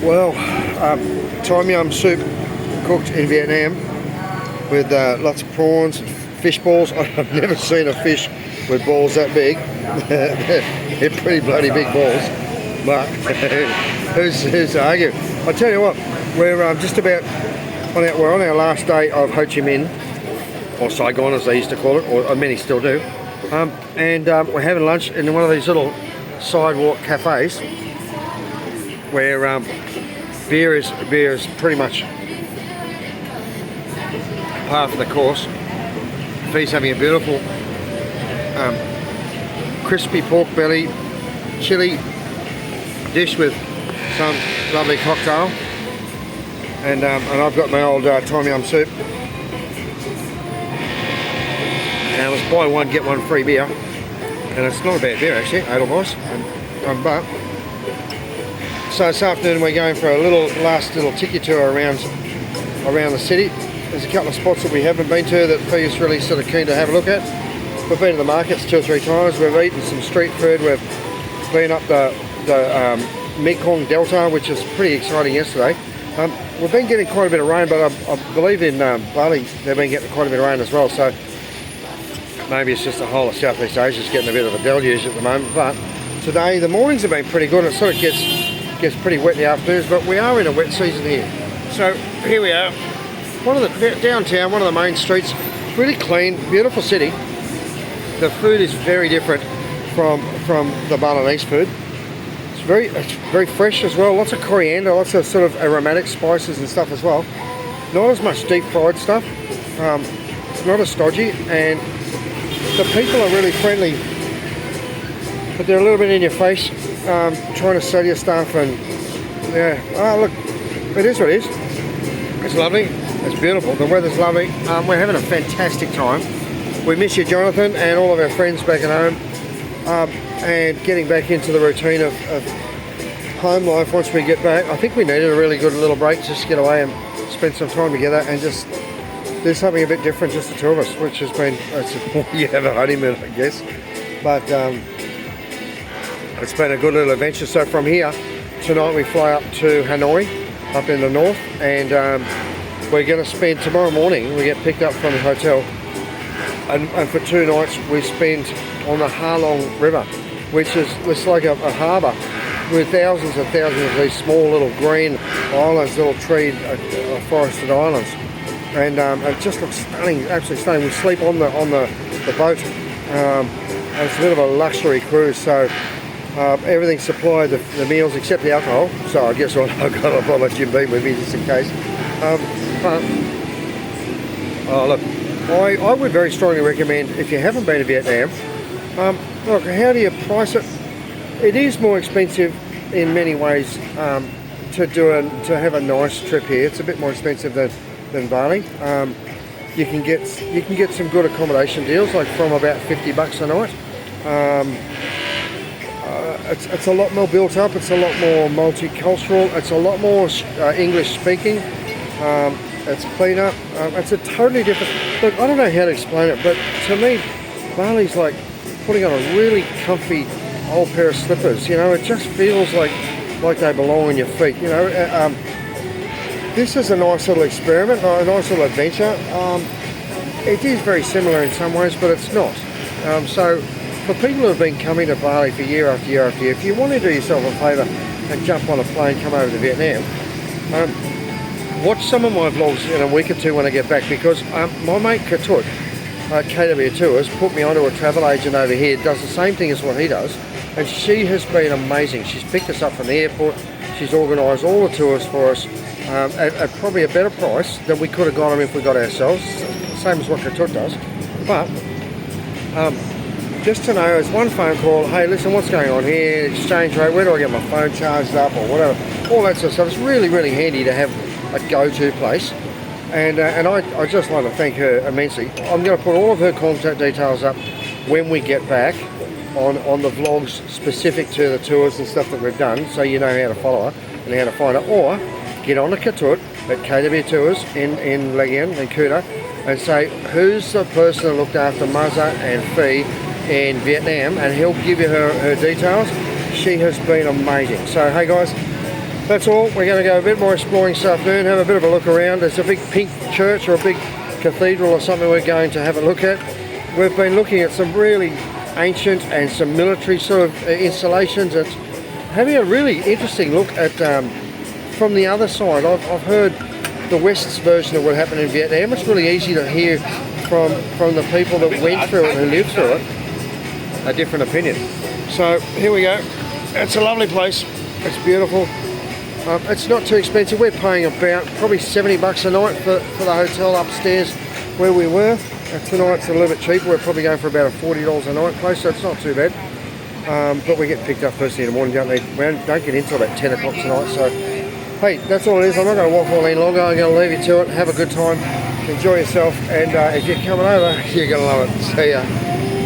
Well, tom yum soup cooked in Vietnam with lots of prawns and fish balls. I've never seen a fish with balls that big. They're pretty bloody big balls, but who's to argue? I tell you what, we're just about we're on our last day of Ho Chi Minh, or Saigon as they used to call it, or many still do, and we're having lunch in one of these little sidewalk cafes where beer is pretty much par for the course. He's having a beautiful crispy pork belly chili dish with some lovely cocktail, and I've got my old tom yum soup, and it was buy one get one free beer, and it's not a bad beer actually, Edelweiss, but so this afternoon we're going for a last little tiki tour around the city. There's a couple of spots that we haven't been to that Fee's really sort of keen to have a look at. We've been to the markets 2 or 3 times. We've eaten some street food. We've been up the Mekong Delta, which is pretty exciting yesterday. We've been getting quite a bit of rain, but I believe in Bali they've been getting quite a bit of rain as well. So maybe it's just the whole of Southeast Asia is getting a bit of a deluge at the moment. But today the mornings have been pretty good. It sort of gets pretty wet in the afternoons, but we are in a wet season here. So here we are. Downtown, one of the main streets, really clean, beautiful city. The food is very different from the Balinese food. It's very fresh as well. Lots of coriander, lots of sort of aromatic spices and stuff as well. Not as much deep fried stuff. It's not as stodgy, and the people are really friendly, but they're a little bit in your face, trying to sell you stuff. And yeah, oh look, it is what it is. It's lovely. It's beautiful. The weather's lovely. We're having a fantastic time. We miss you, Jonathan, and all of our friends back at home, and getting back into the routine of home life once we get back. I think we needed a really good little break just to get away and spend some time together and just do something a bit different, just the two of us, which has been, you have a honeymoon, I guess. But it's been a good little adventure. So from here, tonight we fly up to Hanoi, up in the north, and we're going to spend tomorrow morning, we get picked up from the hotel, and for 2 nights we spend on the Ha Long River, which is it's like a harbour with thousands and thousands of these small little green islands, little treed forested islands, and it just looks stunning, absolutely stunning. We sleep on the boat, and it's a bit of a luxury cruise, so everything's supplied, the meals except the alcohol, so I guess I've got a bottle of Jim Beam with me just in case. Oh look, I would very strongly recommend, if you haven't been to Vietnam, look, how do you price it? It is more expensive in many ways to have a nice trip here. It's a bit more expensive than Bali. You can get some good accommodation deals, like from about $50 a night. It's a lot more built up. It's a lot more multicultural. It's a lot more English speaking. It's cleaner. It's a totally different. Look, I don't know how to explain it, but to me, Bali's like putting on a really comfy old pair of slippers. You know, it just feels like they belong on your feet. You know, this is a nice little experiment, a nice little adventure. It is very similar in some ways, but it's not. So for people who have been coming to Bali for year after year after year, if you want to do yourself a favour and jump on a plane, come over to Vietnam, watch some of my vlogs in a week or 2 when I get back, because my mate Katut, KW Tours, put me onto a travel agent over here, does the same thing as what he does, and she has been amazing. She's picked us up from the airport, she's organised all the tours for us at probably a better price than we could have got them if we got ourselves, same as what Katut does. But just to know, it's one phone call, hey listen, what's going on here, exchange rate, where do I get my phone charged up, or whatever, all that sort of stuff. It's really, really handy to have a go-to place, and I just want to thank her immensely. I'm going to put all of her contact details up when we get back on the vlogs specific to the tours and stuff that we've done, so you know how to follow her and how to find her, or get on to Katut at KW Tours in Vien, in Kuta, and say, who's the person that looked after Muzza and Phi in Vietnam, and he'll give you her details. She has been amazing. So hey guys, that's all. We're going to go a bit more exploring this afternoon, have a bit of a look around. There's a big pink church or a big cathedral or something we're going to have a look at. We've been looking at some really ancient and some military sort of installations. It's having a really interesting look at from the other side. I've heard the West's version of what happened in Vietnam. It's really easy to hear from the people that went through it and lived through it a different opinion. So here we go. It's a lovely place. It's beautiful. It's not too expensive. We're paying about probably $70 a night for the hotel upstairs where we were. Tonight's a little bit cheaper. We're probably going for about a $40 a night place, so it's not too bad. But we get picked up first thing in the morning, don't we? We don't get in until about 10 o'clock tonight. So, hey, that's all it is. I'm not going to waffle any longer. I'm going to leave you to it. Have a good time. Enjoy yourself. And if you're coming over, you're going to love it. See ya.